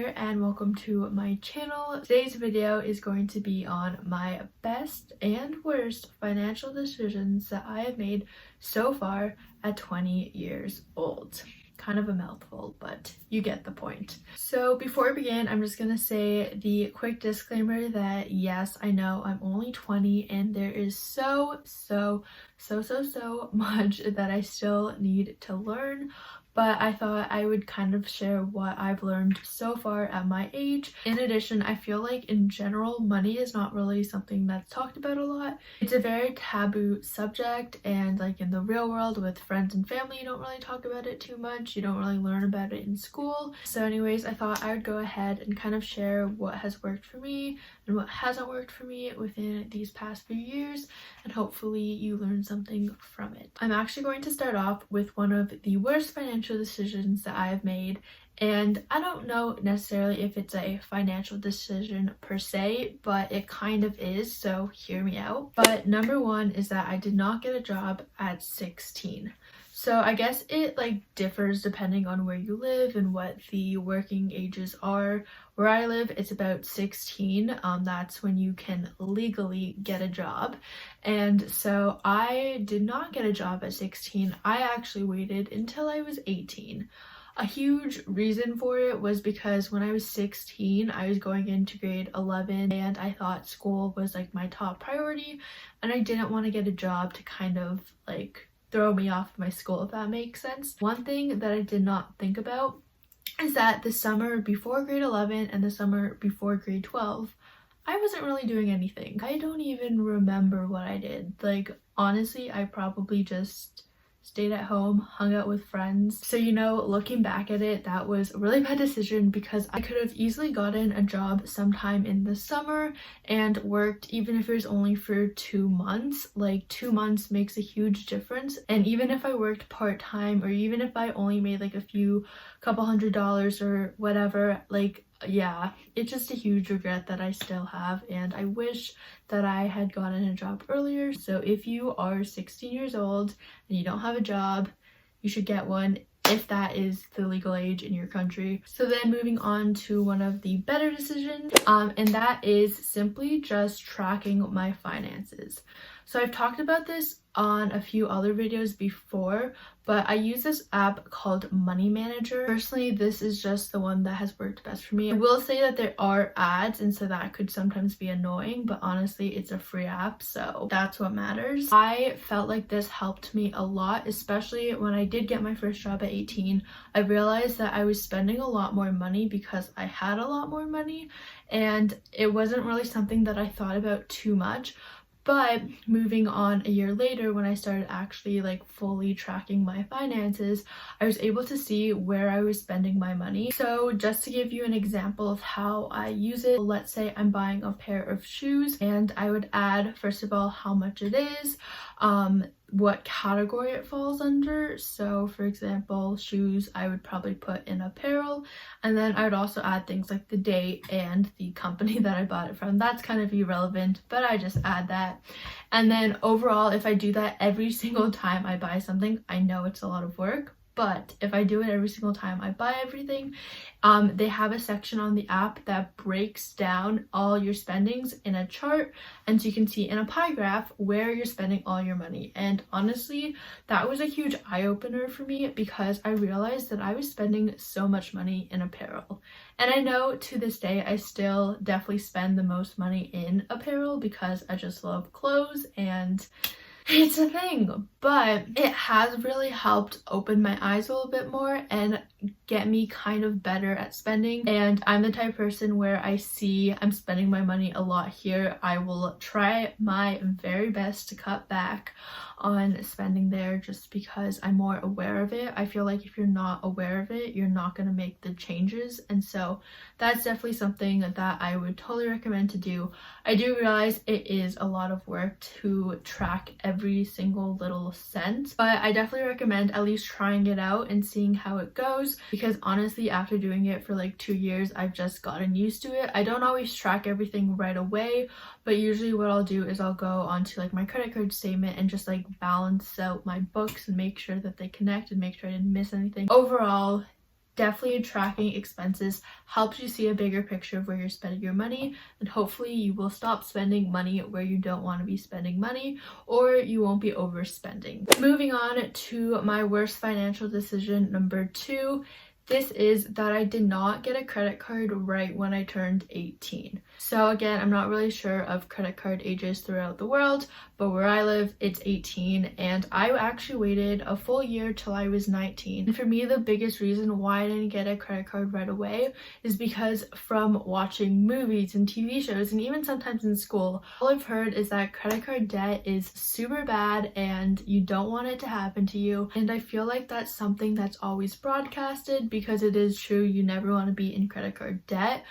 here and welcome to my channel. Today's video is going to be on my best and worst financial decisions that I have made so far at 20 years old. Kind of a mouthful, but you get the point. So before I begin, I'm just gonna say the quick disclaimer that yes, I know I'm only 20 and there is so much that I still need to learn, but I thought I would kind of share what I've learned so far at my age. In addition, I feel like in general, money is not really something that's talked about a lot. It's a very taboo subject, and like in the real world with friends and family, you don't really talk about it too much. You don't really learn about it in school. So anyways, I thought I would go ahead and kind of share what has worked for me and what hasn't worked for me within these past few years, and hopefully you learn something from it. I'm actually going to start off with one of the worst financial decisions that I have made, and I don't know necessarily if it's a financial decision per se, but it kind of is, so hear me out. But number one is that I did not get a job at 16. So I guess it like differs depending on where you live and what the working ages are. Where I live, it's about 16. That's when you can legally get a job. And so I did not get a job at 16. I actually waited until I was 18. A huge reason for it was because when I was 16, I was going into grade 11 and I thought school was like my top priority, and I didn't want to get a job to kind of like throw me off my school, if that makes sense. One thing that I did not think about is that the summer before grade 11 and the summer before grade 12, I wasn't really doing anything. I don't even remember what I did. Like, honestly, I probably just stayed at home, hung out with friends. So, you know, looking back at it, that was a really bad decision because I could have easily gotten a job sometime in the summer and worked, even if it was only for 2 months. Like, 2 months makes a huge difference. And even if I worked part-time, or even if I only made like couple $100s or whatever, like, yeah, it's just a huge regret that I still have, and I wish that I had gotten a job earlier. So if you are 16 years old and you don't have a job, you should get one if that is the legal age in your country. So then moving on to one of the better decisions, and that is simply just tracking my finances. So I've talked about this on a few other videos before, but I use this app called Money Manager. Personally, this is just the one that has worked best for me. I will say that there are ads, and so that could sometimes be annoying, but honestly, it's a free app, so that's what matters. I felt like this helped me a lot, especially when I did get my first job at 18. I realized that I was spending a lot more money because I had a lot more money, and it wasn't really something that I thought about too much. But moving on a year later, when I started actually like fully tracking my finances, I was able to see where I was spending my money. So just to give you an example of how I use it, let's say I'm buying a pair of shoes, and I would add, first of all, how much it is, what category it falls under. So for example, shoes, I would probably put in apparel, and then I would also add things like the date and the company that I bought it from. That's kind of irrelevant, but I just add that. And then overall, if I do that every single time I buy something, I know it's a lot of work, but if I do it every single time I buy everything, they have a section on the app that breaks down all your spendings in a chart, and so you can see in a pie graph where you're spending all your money. And honestly, that was a huge eye-opener for me because I realized that I was spending so much money in apparel. And I know to this day I still definitely spend the most money in apparel because I just love clothes and it's a thing, but it has really helped open my eyes a little bit more and get me kind of better at spending. And I'm the type of person where I see I'm spending my money a lot here, I will try my very best to cut back on spending there just because I'm more aware of it. I feel like if you're not aware of it, you're not going to make the changes, and so that's definitely something that I would totally recommend to do. I do realize it is a lot of work to track every single little cent, but I definitely recommend at least trying it out and seeing how it goes, because honestly, after doing it for like 2 years, I've just gotten used to it. I don't always track everything right away, but usually what I'll do is I'll go onto like my credit card statement and just like balance out my books and make sure that they connect and make sure I didn't miss anything. Overall, Definitely tracking expenses helps you see a bigger picture of where you're spending your money, and hopefully you will stop spending money where you don't want to be spending money, or you won't be overspending. Moving on to my worst financial decision number 2. This is that I did not get a credit card right when I turned 18. So again, I'm not really sure of credit card ages throughout the world, but where I live, it's 18, and I actually waited a full year till I was 19. And for me, the biggest reason why I didn't get a credit card right away is because from watching movies and TV shows, and even sometimes in school, all I've heard is that credit card debt is super bad and you don't want it to happen to you. And I feel like that's something that's always broadcasted, because it is true, you never want to be in credit card debt.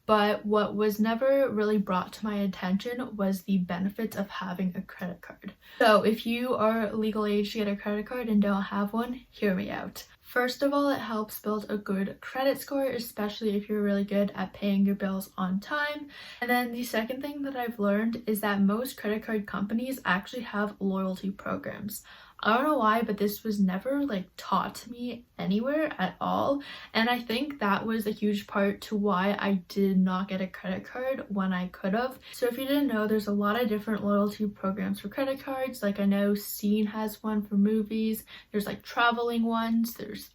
But what was never really brought to my attention was the benefits of having a credit card. So if you are legal age to get a credit card and don't have one, hear me out. First of all, it helps build a good credit score, especially if you're really good at paying your bills on time. And then the second thing that I've learned is that most credit card companies actually have loyalty programs. I don't know why, but this was never taught to me anywhere at all. And I think that was a huge part to why I did not get a credit card when I could have. So if you didn't know, there's a lot of different loyalty programs for credit cards. I know Scene has one for movies. There's traveling ones. There's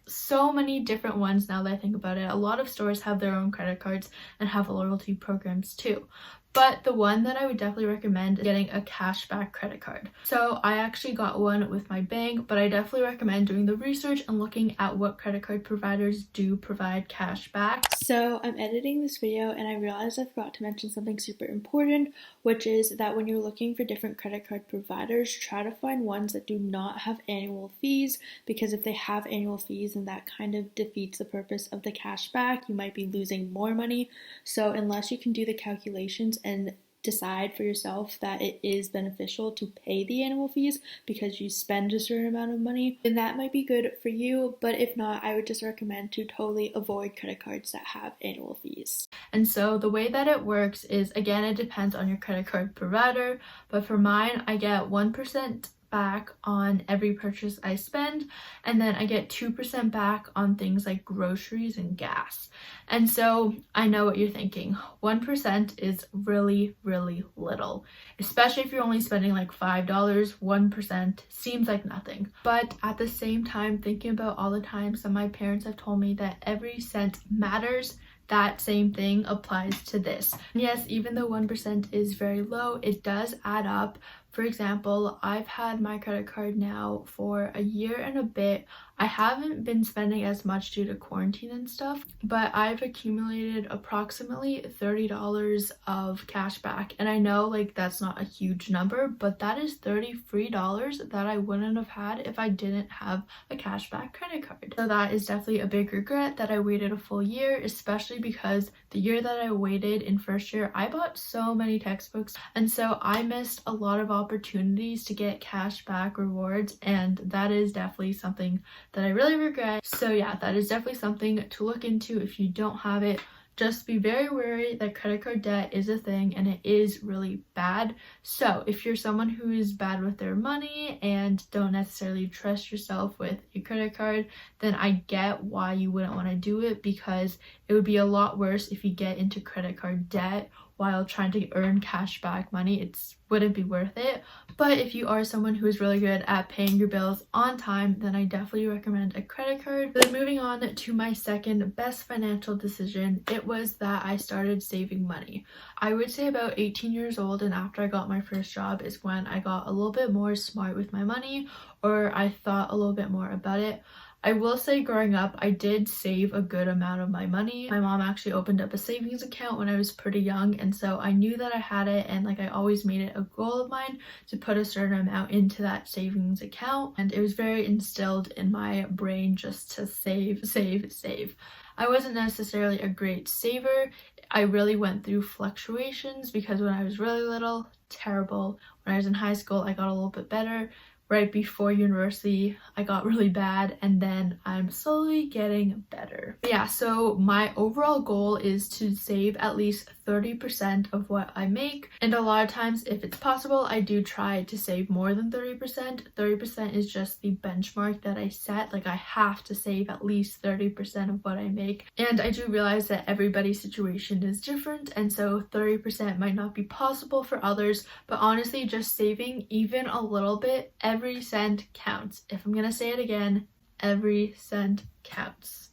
so many different ones now that I think about it. A lot of stores have their own credit cards and have loyalty programs too. But the one that I would definitely recommend is getting a cashback credit card. So I actually got one with my bank, but I definitely recommend doing the research and looking at what credit card providers do provide cash back. So I'm editing this video and I realized I forgot to mention something super important, which is that when you're looking for different credit card providers, try to find ones that do not have annual fees, because if they have annual fees, then that kind of defeats the purpose of the cash back. You might be losing more money. So unless you can do the calculations and decide for yourself that it is beneficial to pay the annual fees because you spend a certain amount of money, then that might be good for you. But if not, I would just recommend to totally avoid credit cards that have annual fees. And so the way that it works is, again, it depends on your credit card provider, but for mine, I get 1% back on every purchase I spend, and then I get 2% back on things like groceries and gas. And so I know what you're thinking, 1% is really, really little, especially if you're only spending $5. 1% seems like nothing. But at the same time, thinking about all the times that my parents have told me that every cent matters, that same thing applies to this. Yes, even though 1% is very low, it does add up. For example, I've had my credit card now for a year and a bit. I haven't been spending as much due to quarantine and stuff, but I've accumulated approximately $30 of cash back. And I know that's not a huge number, but that is 30 free dollars that I wouldn't have had if I didn't have a cashback credit card. So that is definitely a big regret that I waited a full year, especially because the year that I waited in first year, I bought so many textbooks. And so I missed a lot of opportunities to get cashback rewards, and that is definitely something that I really regret. So yeah, that is definitely something to look into if you don't have it. Just be very wary that credit card debt is a thing and it is really bad. So if you're someone who is bad with their money and don't necessarily trust yourself with a credit card, then I get why you wouldn't want to do it, because it would be a lot worse if you get into credit card debt while trying to earn cash back money. It wouldn't be worth it. But if you are someone who is really good at paying your bills on time, then I definitely recommend a credit card. Then moving on to my second best financial decision, it was that I started saving money. I would say about 18 years old, and after I got my first job is when I got a little bit more smart with my money, or I thought a little bit more about it. I will say growing up, I did save a good amount of my money. My mom actually opened up a savings account when I was pretty young, and so I knew that I had it, and I always made it a goal of mine to put a certain amount into that savings account, and it was very instilled in my brain just to save, save, save. I wasn't necessarily a great saver. I really went through fluctuations because when I was really little, terrible. When I was in high school, I got a little bit better. right before university I got really bad, and then I'm slowly getting better. But yeah, so my overall goal is to save at least 30% of what I make, and a lot of times if it's possible I do try to save more than 30%. 30% is just the benchmark that I set, like I have to save at least 30% of what I make, and I do realize that everybody's situation is different, and so 30% might not be possible for others, but honestly just saving even a little bit, every cent counts. If I'm gonna say it again, every cent counts.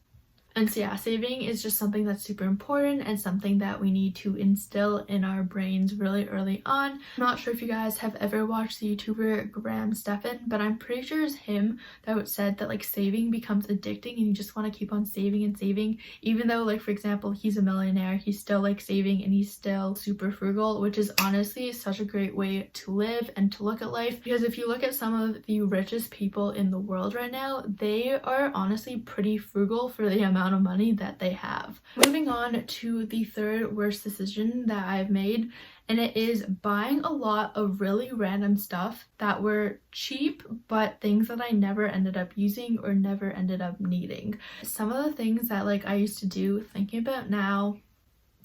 And so yeah, saving is just something that's super important and something that we need to instill in our brains really early on. I'm not sure if you guys have ever watched the YouTuber Graham Stephan, but I'm pretty sure it's him that said that like saving becomes addicting and you just want to keep on saving and saving, even though like for example he's a millionaire, he's still like saving and he's still super frugal, which is honestly such a great way to live and to look at life. Because if you look at some of the richest people in the world right now, they are honestly pretty frugal for the amount of money that they have. Moving on to the third worst decision that I've made, and it is buying a lot of really random stuff that were cheap but things that I never ended up using or never ended up needing. Some of the things that like I used to do, thinking about now,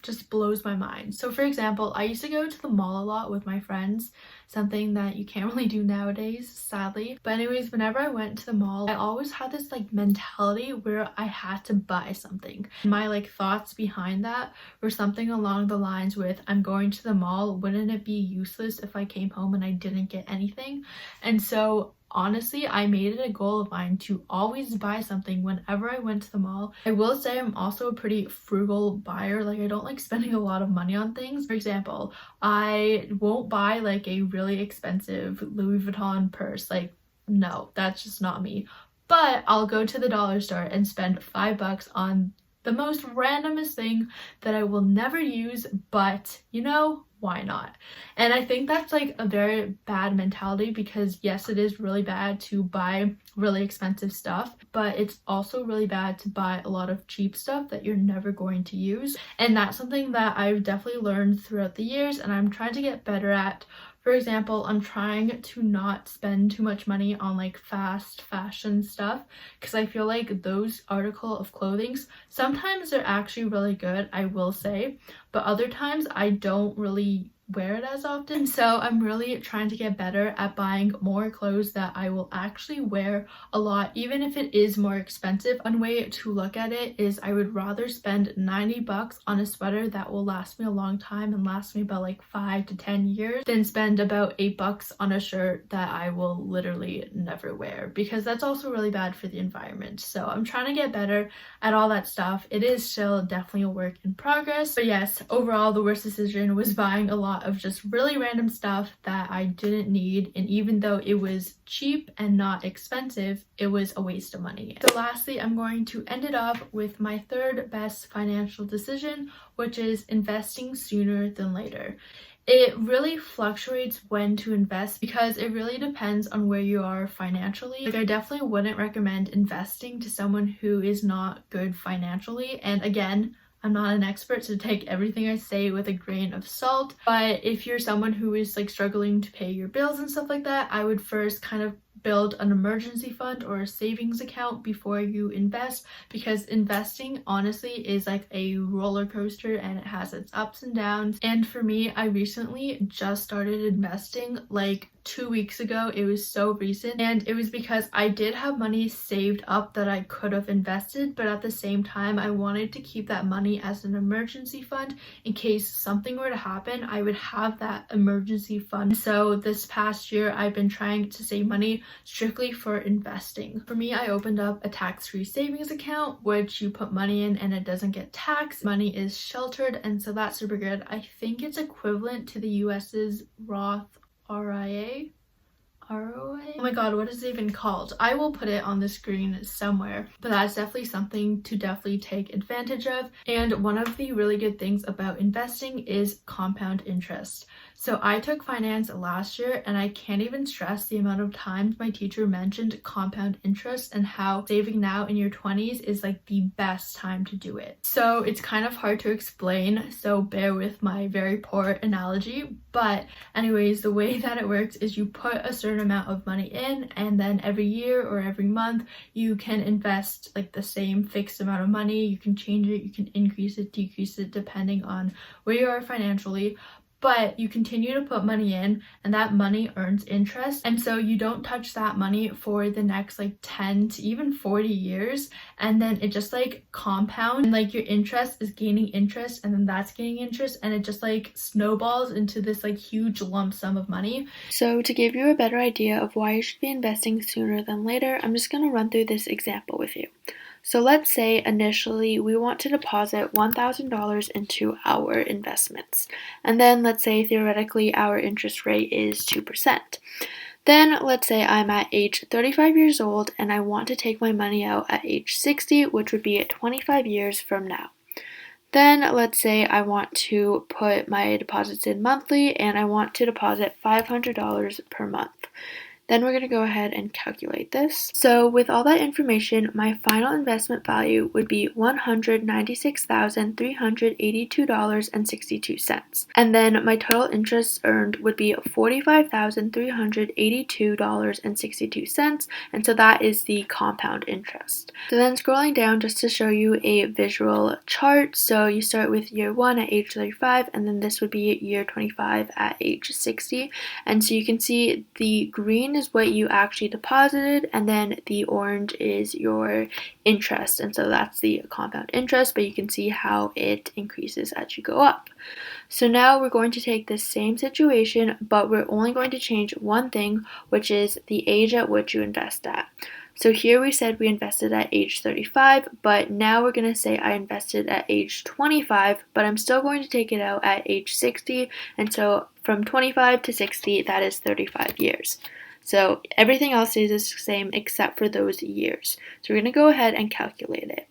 just blows my mind. So for example, I used to go to the mall a lot with my friends, something that you can't really do nowadays, sadly. But anyways, whenever I went to the mall, I always had this like mentality where I had to buy something. My like thoughts behind that were something along the lines with, I'm going to the mall, wouldn't it be useless if I came home and I didn't get anything? And so honestly, I made it a goal of mine to always buy something whenever I went to the mall. I will say I'm also a pretty frugal buyer. Like I don't like spending a lot of money on things. For example, I won't buy like a really expensive Louis Vuitton purse. Like no, that's just not me. But I'll go to the dollar store and spend $5 on the most randomest thing that I will never use, but you know, why not? And I think that's like a very bad mentality, because yes, it is really bad to buy really expensive stuff, but it's also really bad to buy a lot of cheap stuff that you're never going to use. And that's something that I've definitely learned throughout the years and I'm trying to get better at. For example, I'm trying to not spend too much money on like fast fashion stuff, because I feel like those article of clothings, sometimes they're actually really good, I will say, but other times I don't really wear it as often. So I'm really trying to get better at buying more clothes that I will actually wear a lot, even if it is more expensive. One way to look at it is I would rather spend $90 on a sweater that will last me a long time and last me about like 5 to 10 years than spend about $8 on a shirt that I will literally never wear, because that's also really bad for the environment. So I'm trying to get better at all that stuff. It is still definitely a work in progress, but yes, overall the worst decision was buying a lot of just really random stuff that I didn't need, and even though it was cheap and not expensive, it was a waste of money. So lastly, I'm going to end it off with my third best financial decision, which is investing sooner than later. It really fluctuates when to invest because it really depends on where you are financially. Like I definitely wouldn't recommend investing to someone who is not good financially, and again, I'm not an expert, so take everything I say with a grain of salt. But if you're someone who is like struggling to pay your bills and stuff like that, I would first kind of build an emergency fund or a savings account before you invest, because investing honestly is like a roller coaster and it has its ups and downs. And for me, I recently just started investing like 2 weeks ago. It was so recent, and it was because I did have money saved up that I could have invested, but at the same time I wanted to keep that money as an emergency fund in case something were to happen. I would have that emergency fund. So this past year I've been trying to save money strictly for investing. For me, I opened up a tax-free savings account, which you put money in and it doesn't get taxed. Money is sheltered, and so that's super good. I think it's equivalent to the US's Roth RIA. ROA? Oh my god, what is it even called? I will put it on the screen somewhere, but that's definitely something to definitely take advantage of. And one of the really good things about investing is compound interest. So I took finance last year, and I can't even stress the amount of times my teacher mentioned compound interest and how saving now in your 20s is like the best time to do it. So it's kind of hard to explain, so bear with my very poor analogy. But anyways, the way that it works is you put a certain amount of money money in, and then every year or every month you can invest like the same fixed amount of money. You can change it, you can increase it, decrease it, depending on where you are financially. But you continue to put money in, and that money earns interest, and so you don't touch that money for the next like 10 to even 40 years, and then it just like compounds, and like your interest is gaining interest, and then that's gaining interest, and it just like snowballs into this like huge lump sum of money. So to give you a better idea of why you should be investing sooner than later, I'm just going to run through this example with you. So let's say initially we want to deposit $1,000 into our investments. And then let's say theoretically our interest rate is 2%. Then let's say I'm at age 35 years old and I want to take my money out at age 60, which would be at 25 years from now. Then let's say I want to put my deposits in monthly and I want to deposit $500 per month. Then we're going to go ahead and calculate this. So with all that information, my final investment value would be $196,382.62. And then my total interest earned would be $45,382.62. And so that is the compound interest. So then scrolling down just to show you a visual chart. So you start with year 1 at age 35, and then this would be year 25 at age 60. And so you can see the green is what you actually deposited, and then the orange is your interest, and so that's the compound interest, but you can see how it increases as you go up. So now we're going to take this same situation, but we're only going to change one thing, which is the age at which you invest at. So here we said we invested at age 35, but now we're going to say I invested at age 25, but I'm still going to take it out at age 60, and so from 25 to 60, that is 35 years. So everything else stays the same except for those years. So we're going to go ahead and calculate it.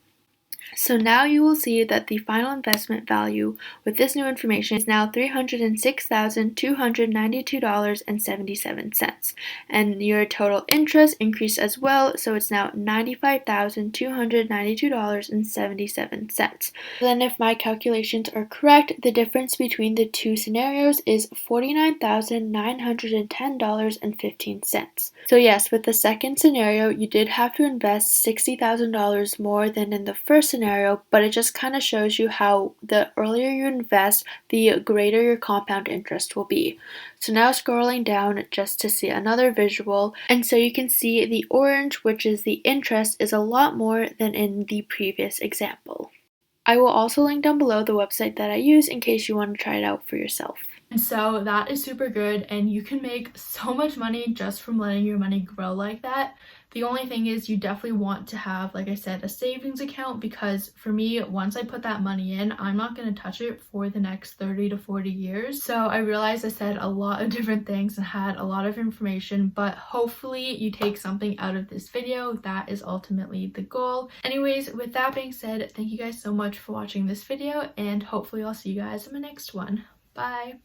So now you will see that the final investment value with this new information is now $306,292.77. And your total interest increased as well, so it's now $95,292.77. Then if my calculations are correct, the difference between the two scenarios is $49,910.15. So yes, with the second scenario, you did have to invest $60,000 more than in the first scenario, but it just kind of shows you how the earlier you invest, the greater your compound interest will be. So now scrolling down just to see another visual, and so you can see the orange, which is the interest, is a lot more than in the previous example. I will also link down below the website that I use in case you want to try it out for yourself. And so that is super good, and you can make so much money just from letting your money grow like that. The only thing is you definitely want to have, like I said, a savings account, because for me, once I put that money in, I'm not going to touch it for the next 30 to 40 years. So I realized I said a lot of different things and had a lot of information, but hopefully you take something out of this video. That is ultimately the goal. Anyways, with that being said, thank you guys so much for watching this video, and hopefully I'll see you guys in my next one. Bye!